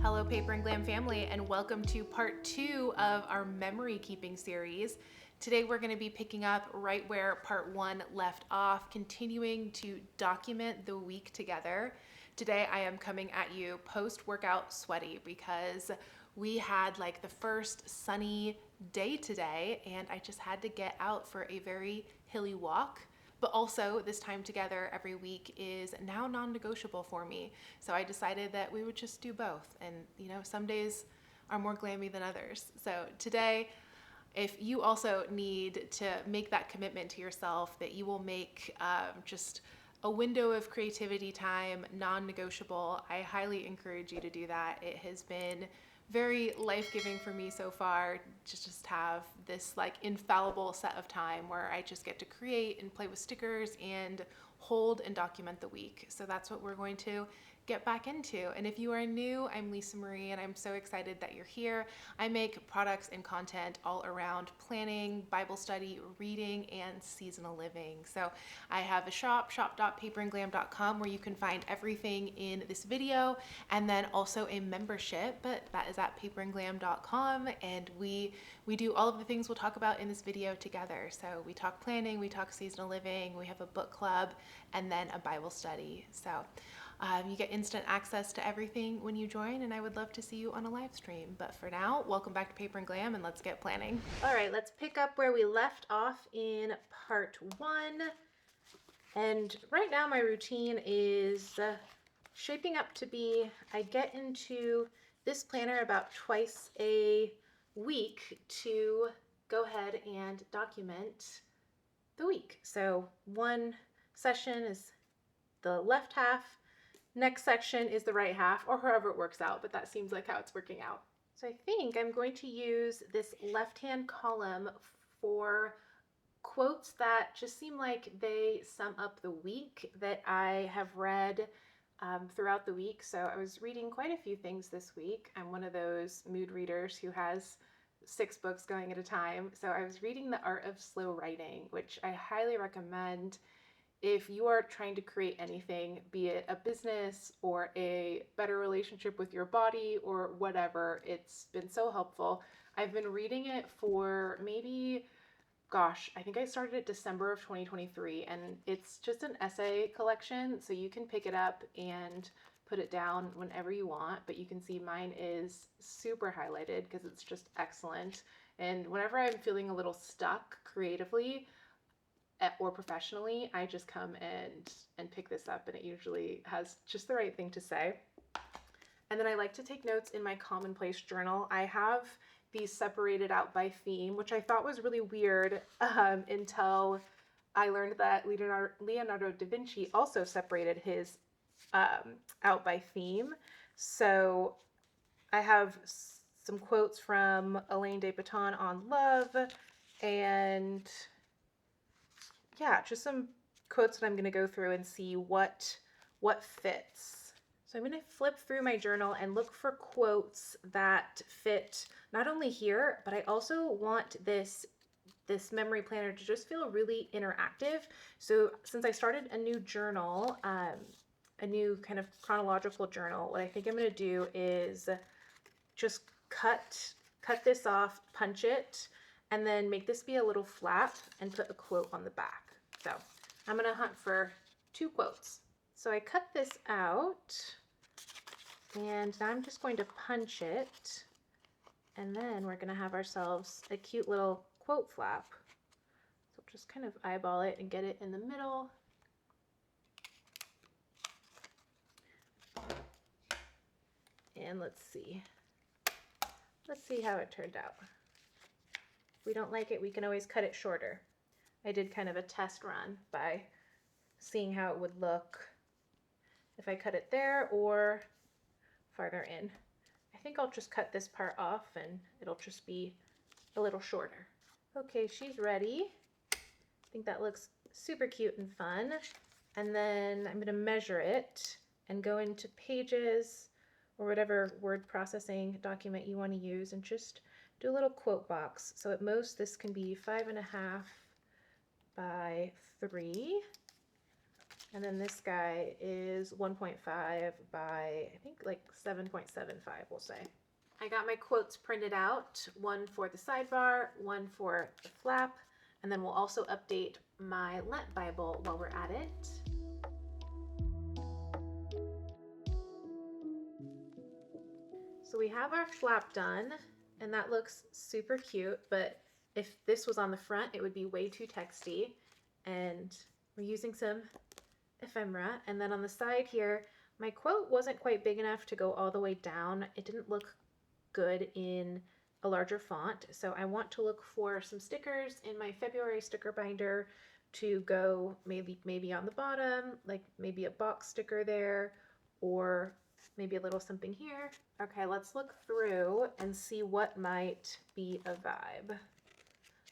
Hello, Paper and Glam family, and welcome to part 2 of our memory keeping series. Today we're going to be picking up right where part 1 left off, continuing to document the week together. Today I am coming at you post-workout sweaty because we had like the first sunny day today and I just had to get out for a very hilly walk. But also, this time together every week is now non-negotiable for me. So I decided that we would just do both. And some days are more glammy than others. So today, if you also need to make that commitment to yourself that you will make just a window of creativity time non-negotiable, I highly encourage you to do that. It has been very life-giving for me so far to just have this like infallible set of time where I just get to create and play with stickers and hold and document the week. So that's what we're going to get back into. And if you are new, I'm Lisa Marie and I'm so excited that you're here. I make products and content all around planning, Bible study, reading, and seasonal living. So I have a shop.paperandglam.com where you can find everything in this video, and then also a membership, but that is at paperandglam.com, and we do all of the things we'll talk about in this video together. So we talk planning, we talk seasonal living, we have a book club, and then a Bible study. So you get instant access to everything when you join, and I would love to see you on a live stream. But for now, welcome back to Paper and Glam, and let's get planning. All right, let's pick up where we left off in part 1. And right now my routine is shaping up to be, I get into this planner about twice a week to go ahead and document the week. So one session is the left half, next section is the right half, or however it works out, but that seems like how it's working out. So I think I'm going to use this left-hand column for quotes that just seem like they sum up the week that I have read throughout the week. So I was reading quite a few things this week. I'm one of those mood readers who has 6 books going at a time. So I was reading The Art of Slow Writing, which I highly recommend if you are trying to create anything, be it a business or a better relationship with your body or whatever. It's been so helpful. I've been reading it for maybe, I think I started it December of 2023, and it's just an essay collection, so you can pick it up and put it down whenever you want, but you can see mine is super highlighted because it's just excellent. And whenever I'm feeling a little stuck creatively or professionally, I just come and pick this up, and it usually has just the right thing to say. And then I like to take notes in my commonplace journal. I have these separated out by theme, which I thought was really weird until I learned that Leonardo da Vinci also separated his out by theme. So I have some quotes from Alain de Botton on love, and yeah, just some quotes that I'm going to go through and see what fits. So I'm going to flip through my journal and look for quotes that fit not only here, but I also want this memory planner to just feel really interactive. So since I started a new journal, a new kind of chronological journal, what I think I'm going to do is just cut this off, punch it, and then make this be a little flap and put a quote on the back. So I'm going to hunt for 2 quotes. So I cut this out, and now I'm just going to punch it, and then we're going to have ourselves a cute little quote flap. So just kind of eyeball it and get it in the middle. And let's see how it turned out. If we don't like it, we can always cut it shorter. I did kind of a test run by seeing how it would look if I cut it there or farther in. I think I'll just cut this part off and it'll just be a little shorter. Okay, she's ready. I think that looks super cute and fun. And then I'm going to measure it and go into Pages or whatever word processing document you want to use and just do a little quote box. So at most this can be 5.5 by 3. And then this guy is 1.5 by, I think like 7.75, we'll say. I got my quotes printed out, one for the sidebar, one for the flap, and then we'll also update my Lent Bible while we're at it. So we have our flap done, and that looks super cute, but if this was on the front, it would be way too texty. And we're using some ephemera. And then on the side here, my quote wasn't quite big enough to go all the way down. It didn't look good in a larger font. So I want to look for some stickers in my February sticker binder to go maybe on the bottom, like maybe a box sticker there, or maybe a little something here. Okay, let's look through and see what might be a vibe.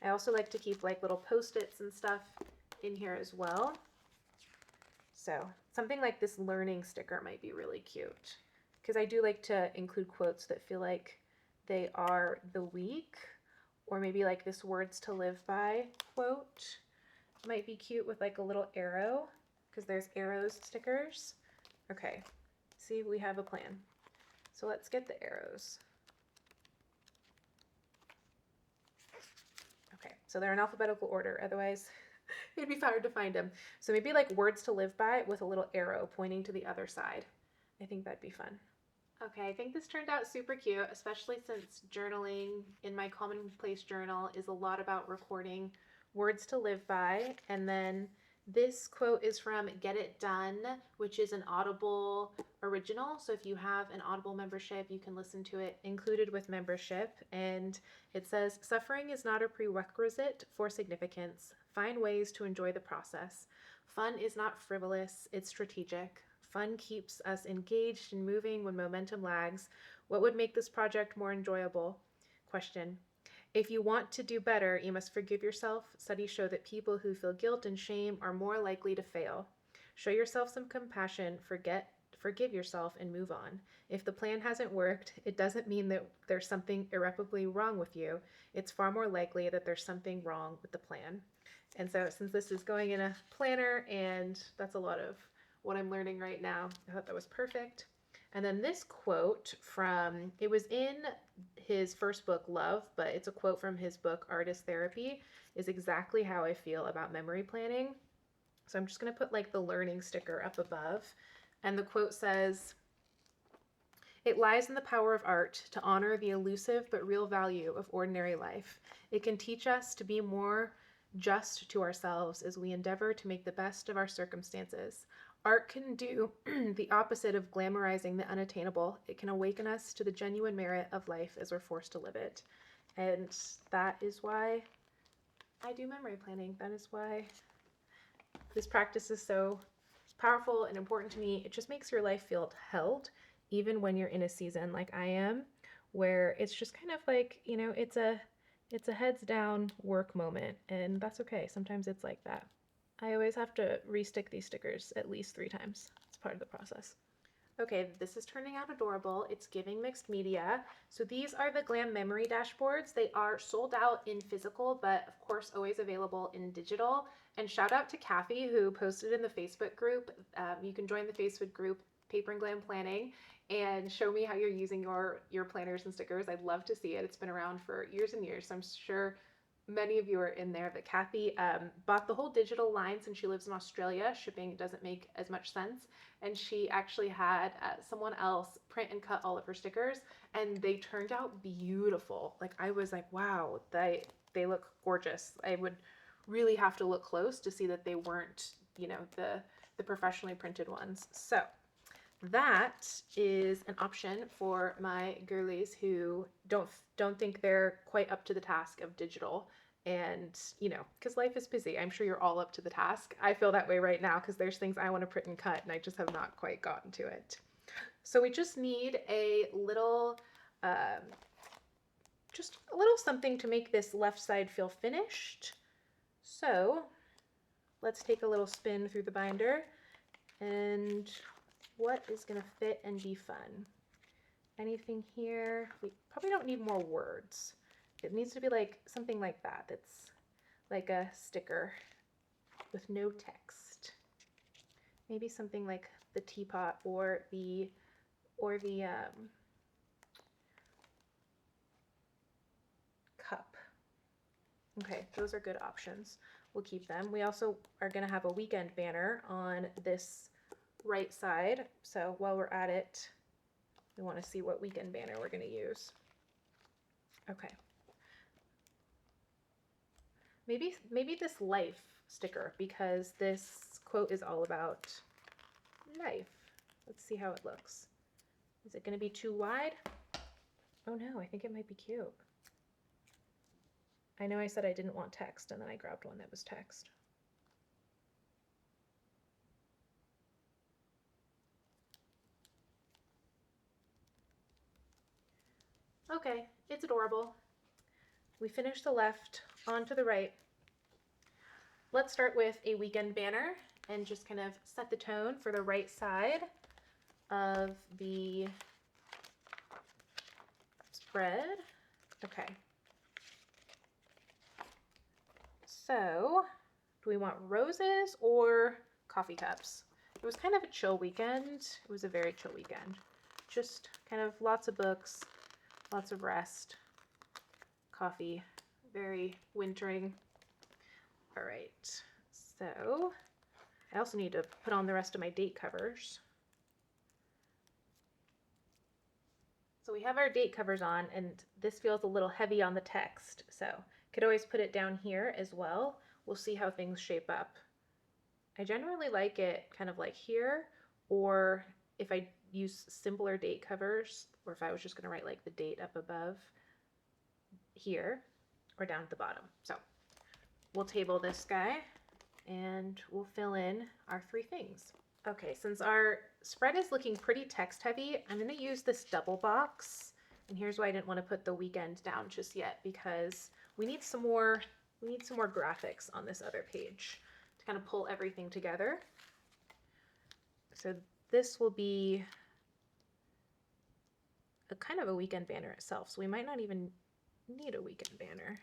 I also like to keep like little post-its and stuff in here as well. So something like this learning sticker might be really cute, because I do like to include quotes that feel like they are the week, or maybe like this words to live by quote might be cute with like a little arrow, because there's arrows stickers. Okay, see, we have a plan. So let's get the arrows. Okay, so they're in alphabetical order, otherwise it'd be hard to find them. So maybe like words to live by with a little arrow pointing to the other side. I think that'd be fun. Okay, I think this turned out super cute, especially since journaling in my commonplace journal is a lot about recording words to live by. And then this quote is from Get It Done, which is an Audible original. So if you have an Audible membership, you can listen to it included with membership. And it says, "Suffering is not a prerequisite for significance. Find ways to enjoy the process. Fun is not frivolous, it's strategic. Fun keeps us engaged and moving when momentum lags. What would make this project more enjoyable? Question. If you want to do better, you must forgive yourself. Studies show that people who feel guilt and shame are more likely to fail. Show yourself some compassion, forgive yourself, and move on. If the plan hasn't worked, it doesn't mean that there's something irreparably wrong with you. It's far more likely that there's something wrong with the plan." And so since this is going in a planner, and that's a lot of what I'm learning right now, I thought that was perfect. And then this quote from, it was in his first book, Love, but it's a quote from his book, Artist Therapy, is exactly how I feel about memory planning. So I'm just going to put like the learning sticker up above. And the quote says, "It lies in the power of art to honor the elusive but real value of ordinary life. It can teach us to be more just to ourselves as we endeavor to make the best of our circumstances. Art can do the opposite of glamorizing the unattainable. It can awaken us to the genuine merit of life as we're forced to live it." And that is why I do memory planning. That is why this practice is so powerful and important to me. It just makes your life feel held, even when you're in a season like I am, where it's just kind of like, it's a heads down work moment, and that's okay. Sometimes it's like that. I always have to restick these stickers at least 3 times. It's part of the process. Okay, this is turning out adorable. It's giving mixed media. So these are the Glam memory dashboards. They are sold out in physical, but of course always available in digital. And shout out to Kathy, who posted in the Facebook group. You can join the Facebook group, Paper and Glam Planning, and show me how you're using your planners and stickers. I'd love to see it. It's been around for years and years, so I'm sure many of you are in there. But Kathy bought the whole digital line since she lives in Australia. Shipping doesn't make as much sense. And she actually had someone else print and cut all of her stickers, and they turned out beautiful. Like, I was like, wow, they look gorgeous. I would really have to look close to see that they weren't, the professionally printed ones. So that is an option for my girlies who don't think they're quite up to the task of digital. And because life is busy, I'm sure you're all up to the task. I feel that way right now because there's things I want to print and cut, and I just have not quite gotten to it. So we just need a little something to make this left side feel finished. So let's take a little spin through the binder, and what is going to fit and be fun? Anything here? We probably don't need more words. It needs to be like something like that. That's like a sticker with no text. Maybe something like the teapot or the cup. Okay, those are good options. We'll keep them. We also are going to have a weekend banner on this right side. So while we're at it, we want to see what weekend banner we're going to use. Okay. Maybe this life sticker, because this quote is all about life. Let's see how it looks. Is it going to be too wide? Oh no, I think it might be cute. I know I said I didn't want text, and then I grabbed one that was text. Okay, it's adorable. We finished the left, on to the right. Let's start with a weekend banner and just kind of set the tone for the right side of the spread. Okay. So, do we want roses or coffee cups? It was kind of a chill weekend. It was a very chill weekend. Just kind of lots of books, lots of rest, coffee, very wintering. All right, so I also need to put on the rest of my date covers. So we have our date covers on, and this feels a little heavy on the text, so could always put it down here as well. We'll see how things shape up. I generally like it kind of like here, or if I use simpler date covers, or if I was just going to write like the date up above here or down at the bottom. So we'll table this guy and we'll fill in our three things. Okay, since our spread is looking pretty text heavy, I'm going to use this double box. And here's why I didn't want to put the weekend down just yet, because we need some more graphics on this other page to kind of pull everything together. So this will be a kind of a weekend banner itself. So we might not even need a weekend banner,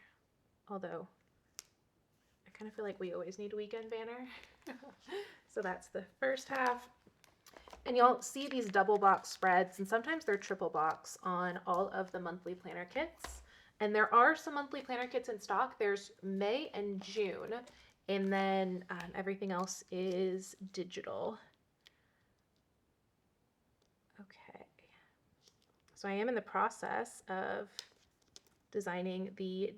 although I kind of feel like we always need a weekend banner. So that's the first half. And you'll see these double box spreads, and sometimes they're triple box on all of the monthly planner kits. And there are some monthly planner kits in stock. There's May and June, and then everything else is digital. Okay. So I am in the process of designing the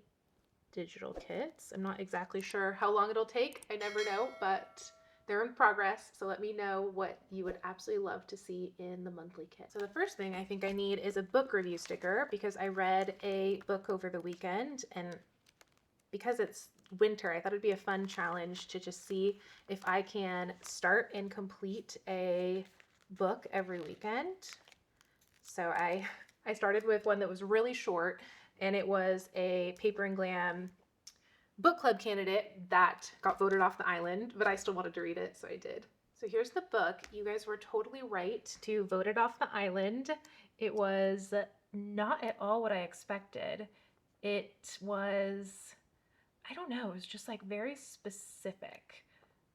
digital kits. I'm not exactly sure how long it'll take. I never know, but they're in progress. So let me know what you would absolutely love to see in the monthly kit. So the first thing I think I need is a book review sticker, because I read a book over the weekend, and because it's winter, I thought it'd be a fun challenge to just see if I can start and complete a book every weekend. So I started with one that was really short, and it was a Paper and Glam book club candidate that got voted off the island, but I still wanted to read it, so I did. So here's the book. You guys were totally right to vote it off the island. It was not at all what I expected. It was, I don't know, it was just like very specific.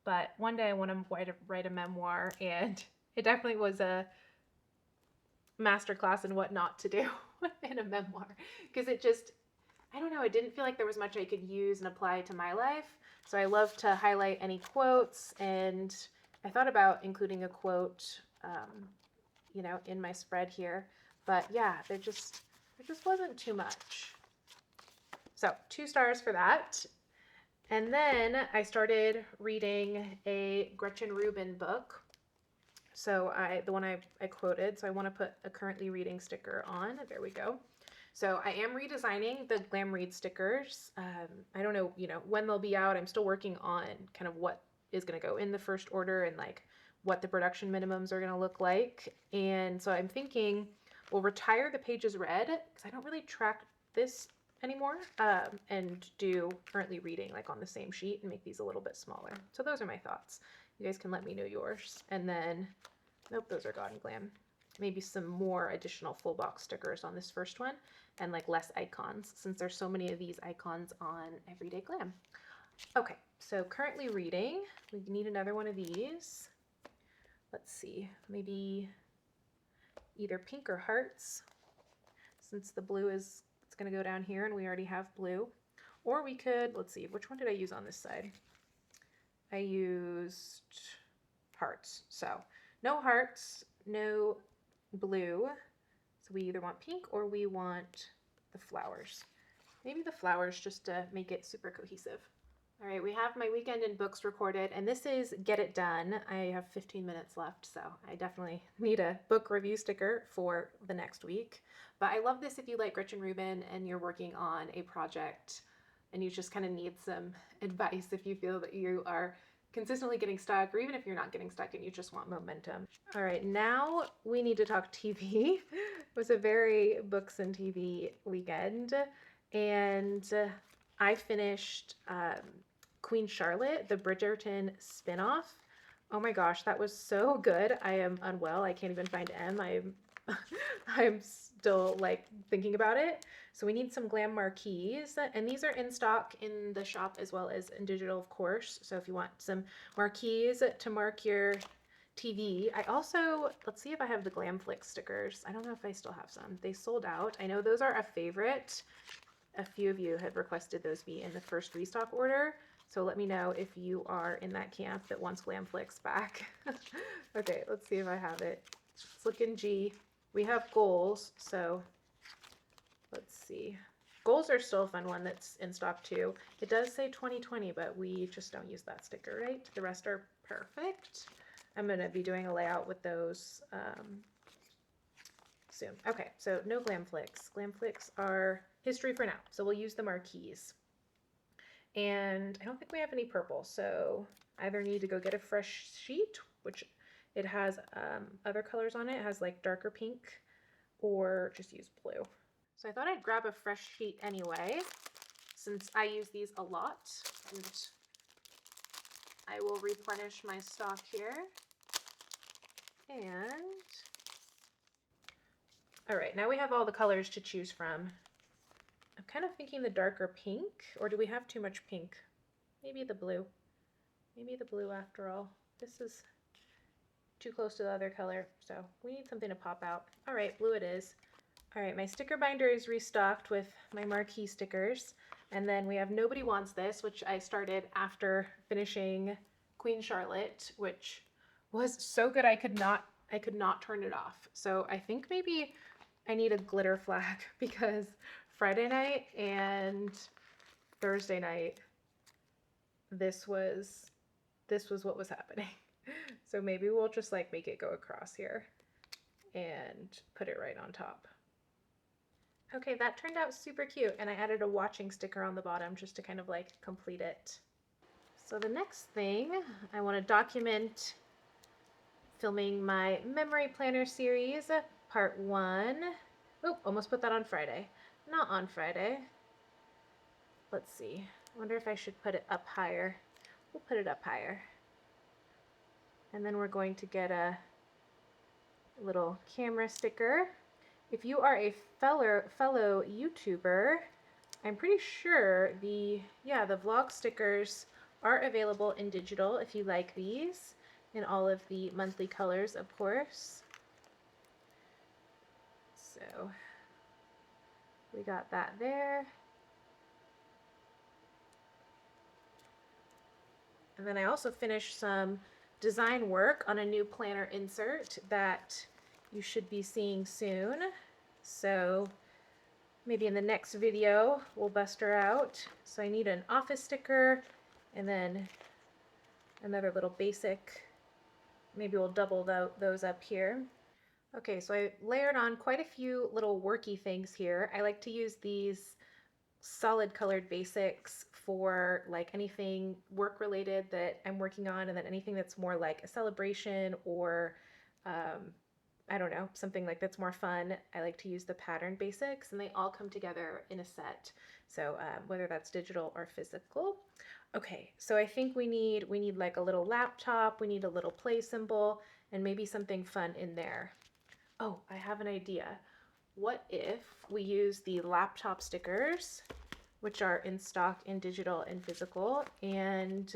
But one day I want to write a memoir, and it definitely was a masterclass in what not to do in a memoir, because it just, I don't know, it didn't feel like there was much I could use and apply to my life. So I love to highlight any quotes, and I thought about including a quote, you know, in my spread here, but yeah, there just wasn't too much. So 2 stars for that. And then I started reading a Gretchen Rubin book. So the one I quoted, so I want to put a currently reading sticker on. There we go. So I am redesigning the Glam Read stickers. I don't know, you know, when they'll be out. I'm still working on kind of what is going to go in the first order and like what the production minimums are going to look like. And so I'm thinking we'll retire the pages read, because I don't really track this anymore, and do currently reading like on the same sheet and make these a little bit smaller. So those are my thoughts. You guys can let me know yours. And then, nope, those are gone, Glam. Maybe some more additional full box stickers on this first one, and like less icons, since there's so many of these icons on Everyday Glam. Okay, so currently reading, we need another one of these. let's see, maybe either pink or hearts, since the blue is, it's gonna go down here and we already have blue. Or we could, let's see, which one did I use on this side? I used hearts. So no hearts, no blue. So we either want pink or we want the flowers. Maybe the flowers just to make it super cohesive. All right, we have my weekend in books recorded, and this is Get It Done. I have 15 minutes left, so I definitely need a book review sticker for the next week. But I love this if you like Gretchen Rubin and you're working on a project and you just kind of need some advice if you feel that you are consistently getting stuck, or even if you're not getting stuck and you just want momentum. All right, now we need to talk TV. It was a very books and TV weekend, and I finished Queen Charlotte, the Bridgerton spinoff. Oh my gosh, that was so good. I am unwell. I can't even find M. I'm still like thinking about it. So we need some Glam marquees, and these are in stock in the shop as well as in digital, of course. So if you want some marquees to mark your TV. I also, let's see if I have the Glam Flick stickers. I don't know if I still have some. They sold out. I know those are a favorite. A few of you had requested those be in the first restock order. So let me know if you are in that camp that wants Glam Flicks back. Okay, let's see if I have it. It's looking G. We have goals, so let's see. Goals are still a fun one that's in stock too. It does say 2020, but we just don't use that sticker, right? The rest are perfect. I'm going to be doing a layout with those soon. Okay, so no Glam Flicks. Glam Flicks are history for now, so we'll use the marquees. And I don't think we have any purple, so either need to go get a fresh sheet, which it has other colors on it. It has like darker pink, or just use blue. So I thought I'd grab a fresh sheet anyway, since I use these a lot, and I will replenish my stock here. And all right, now we have all the colors to choose from. I'm kind of thinking the darker pink, or do we have too much pink? Maybe the blue. Maybe the blue after all. This is too close to the other color, so we need something to pop out. All right, blue it is. All right, my sticker binder is restocked with my marquee stickers. And then we have Nobody Wants This, which I started after finishing Queen Charlotte, which was so good I could not turn it off. So I think maybe I need a glitter flag because Friday night and Thursday night, this was what was happening. So maybe we'll just like make it go across here and put it right on top. Okay, that turned out super cute, and I added a watching sticker on the bottom just to kind of like complete it. So the next thing, I want to document filming my memory planner series, part 1. Oop, almost put that on Friday. Not on Friday. Let's see. I wonder if I should put it up higher. We'll put it up higher. And then we're going to get a little camera sticker. If you are a fellow YouTuber, I'm pretty sure the vlog stickers are available in digital if you like these, in all of the monthly colors, of course. So we got that there. And then I also finished some design work on a new planner insert that you should be seeing soon. So maybe in the next video we'll bust her out. So I need an office sticker and then another little basic. Maybe we'll double those up here. Okay, so I layered on quite a few little worky things here. I like to use these solid colored basics for like anything work related that I'm working on, and then anything that's more like a celebration or I don't know, something like that's more fun. I like to use the pattern basics, and they all come together in a set. So whether that's digital or physical. Okay, so I think we need like a little laptop, we need a little play symbol, and maybe something fun in there. Oh, I have an idea. What if we use the laptop stickers, which are in stock in digital and physical, and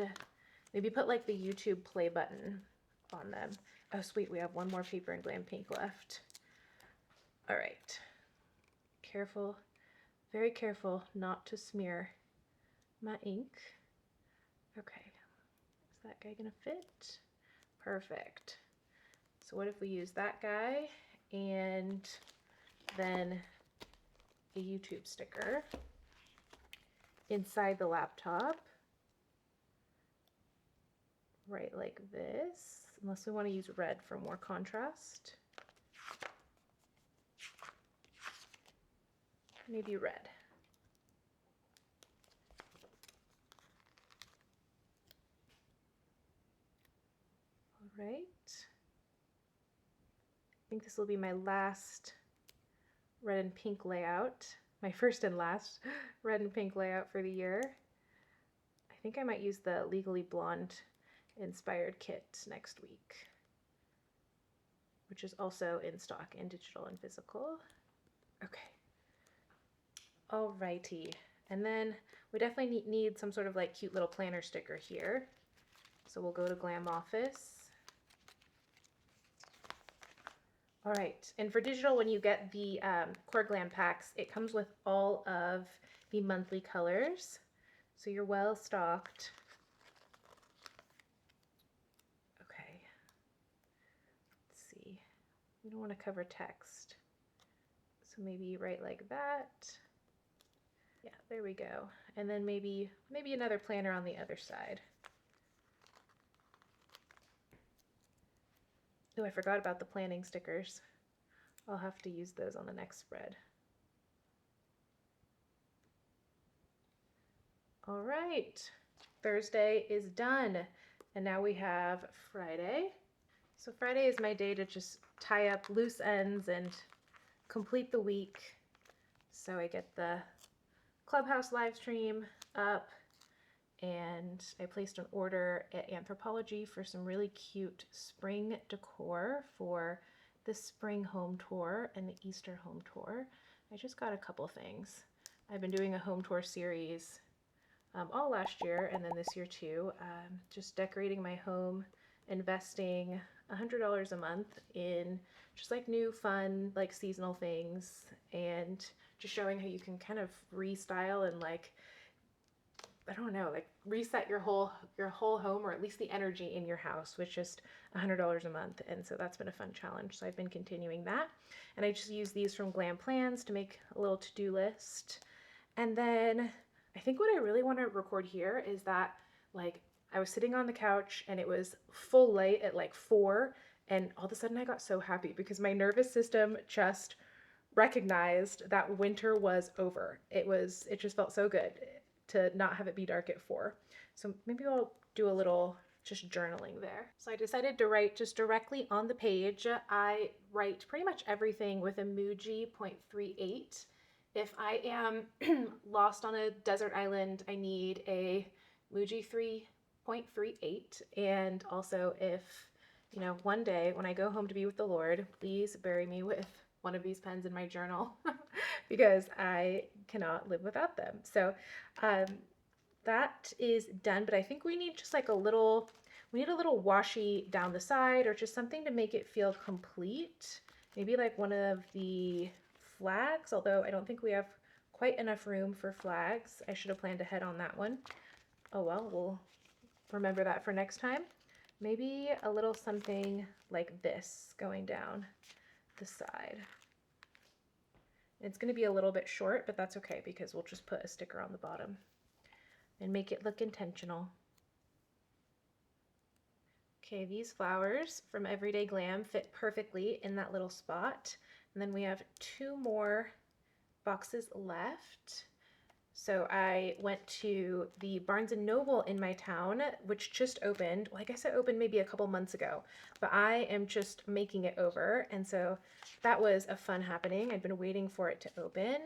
maybe put like the YouTube play button on them. Oh, sweet, we have one more paper in Glam Pink left. All right. Careful, very careful not to smear my ink. Okay, is that guy gonna fit? Perfect. So what if we use that guy and then a YouTube sticker inside the laptop, right like this, unless we want to use red for more contrast. Maybe red. All right. I think this will be my last red and pink layout. My first and last red and pink layout for the year. I think I might use the Legally Blonde inspired kit next week, which is also in stock in digital and physical. Okay. Alrighty. And then we definitely need some sort of like cute little planner sticker here. So we'll go to Glam Office. All right, and for digital, when you get the Core Glam packs, it comes with all of the monthly colors. So you're well stocked. Okay, let's see. We don't want to cover text. So maybe write like that. Yeah, there we go. And then maybe another planner on the other side. Oh, I forgot about the planning stickers. I'll have to use those on the next spread. All right, Thursday is done. And now we have Friday. So Friday is my day to just tie up loose ends and complete the week. So I get the Clubhouse live stream up, and I placed an order at Anthropologie for some really cute spring decor for the spring home tour and the Easter home tour. I just got a couple things. I've been doing a home tour series all last year and then this year too, just decorating my home, investing $100 a month in just like new fun like seasonal things, and just showing how you can kind of restyle and like, I don't know, like reset your whole home, or at least the energy in your house, with just $100 a month. And so that's been a fun challenge. So I've been continuing that, and I just use these from Glam Plans to make a little to-do list. And then I think what I really want to record here is that, like, I was sitting on the couch and it was full light at like 4, and all of a sudden I got so happy because my nervous system just recognized that winter was over. It just felt so good to not have it be dark at 4. So maybe I'll do a little just journaling there. So I decided to write just directly on the page. I write pretty much everything with a Muji 0.38. If I am lost on a desert island, I need a Muji 3.38. And also, if, you know, one day when I go home to be with the Lord, please bury me with one of these pens in my journal because I cannot live without them. So that is done, but I think we need just like a little washi down the side, or just something to make it feel complete. Maybe like one of the flags, although I don't think we have quite enough room for flags. I should have planned ahead on that one. Oh well, we'll remember that for next time. Maybe a little something like this going down the side. It's going to be a little bit short, but that's okay because we'll just put a sticker on the bottom and make it look intentional. Okay, these flowers from Everyday Glam fit perfectly in that little spot. And then we have 2 more boxes left. So I went to the Barnes & Noble in my town, which just opened. Well, I guess it opened maybe a couple months ago, but I am just making it over. And so that was a fun happening. I'd been waiting for it to open.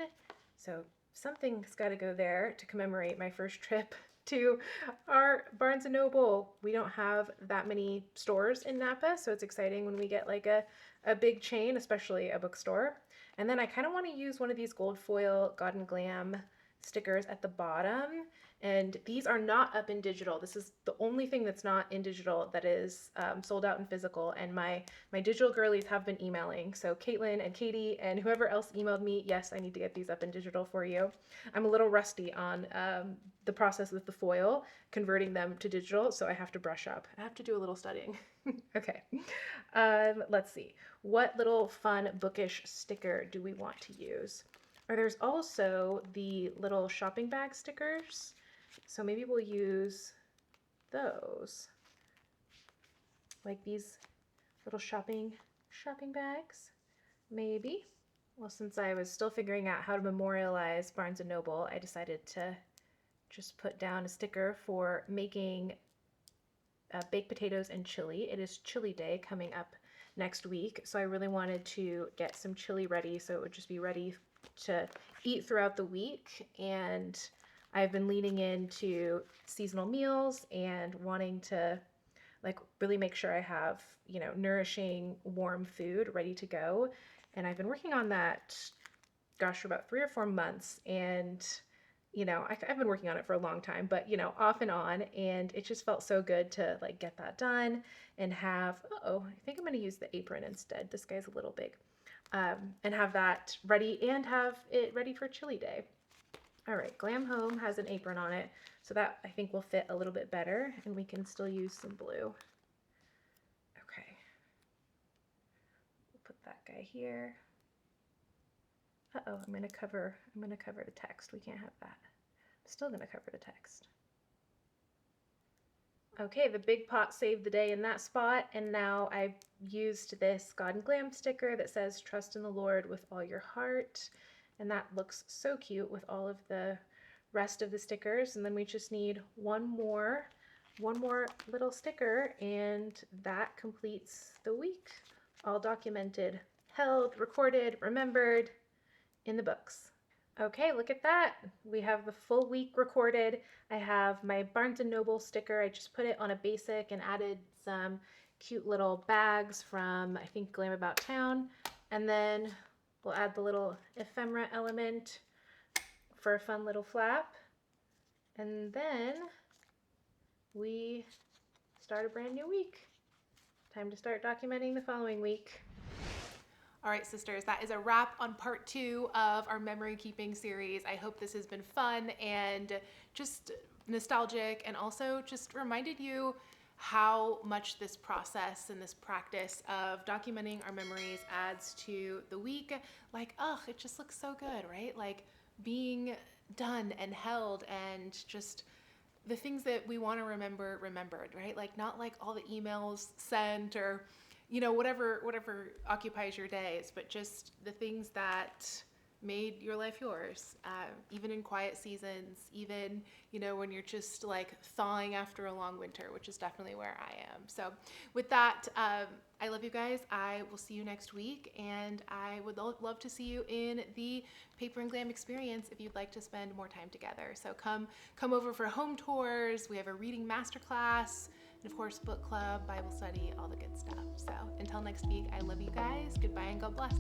So something's got to go there to commemorate my first trip to our Barnes & Noble. We don't have that many stores in Napa, so it's exciting when we get like a big chain, especially a bookstore. And then I kind of want to use one of these gold foil God and Glam stickers at the bottom. And these are not up in digital. This is the only thing that's not in digital that is sold out in physical. And my digital girlies have been emailing. So Caitlin and Katie and whoever else emailed me, yes, I need to get these up in digital for you. I'm a little rusty on the process with the foil, converting them to digital, so I have to brush up. I have to do a little studying. Okay. Let's see. What little fun bookish sticker do we want to use? Or there's also the little shopping bag stickers. So maybe we'll use those. Like these little shopping bags, maybe. Well, since I was still figuring out how to memorialize Barnes & Noble, I decided to just put down a sticker for making baked potatoes and chili. It is chili day coming up next week, so I really wanted to get some chili ready so it would just be ready to eat throughout the week. And I've been leaning into seasonal meals and wanting to like really make sure I have, you know, nourishing, warm food ready to go. And I've been working on that, gosh, for about 3 or 4 months. And, you know, I've been working on it for a long time, but, you know, off and on. And it just felt so good to like get that done and have, I think I'm going to use the apron instead. This guy's a little big. And have that ready and have it ready for chili day. All right, Glam Home has an apron on it, so that I think will fit a little bit better, and we can still use some blue. Okay, we'll put that guy here. I'm gonna cover the text. We can't have that. I'm still gonna cover the text. Okay, the big pot saved the day in that spot, and now I've used this God and Glam sticker that says "Trust in the Lord with all your heart." And that looks so cute with all of the rest of the stickers. And then we just need one more little sticker, and that completes the week. All documented, held, recorded, remembered in the books. Okay, look at that. We have the full week recorded. I have my Barnes & Noble sticker. I just put it on a basic and added some cute little bags from, I think, Glam About Town. And then we'll add the little ephemera element for a fun little flap. And then we start a brand new week. Time to start documenting the following week. All right, sisters, that is a wrap on part 2 of our memory keeping series. I hope this has been fun and just nostalgic, and also just reminded you how much this process and this practice of documenting our memories adds to the week. Like, it just looks so good, right? Like being done and held, and just the things that we want to remember remembered, right? Like not like all the emails sent or, you know, whatever occupies your days, but just the things that made your life yours, even in quiet seasons, even, you know, when you're just like thawing after a long winter, which is definitely where I am. So with that, I love you guys. I will see you next week, and I would love to see you in the Paper and Glam experience if you'd like to spend more time together. So come over for home tours. We have a reading masterclass, and of course, book club, Bible study, all the good stuff. So until next week, I love you guys. Goodbye and God bless.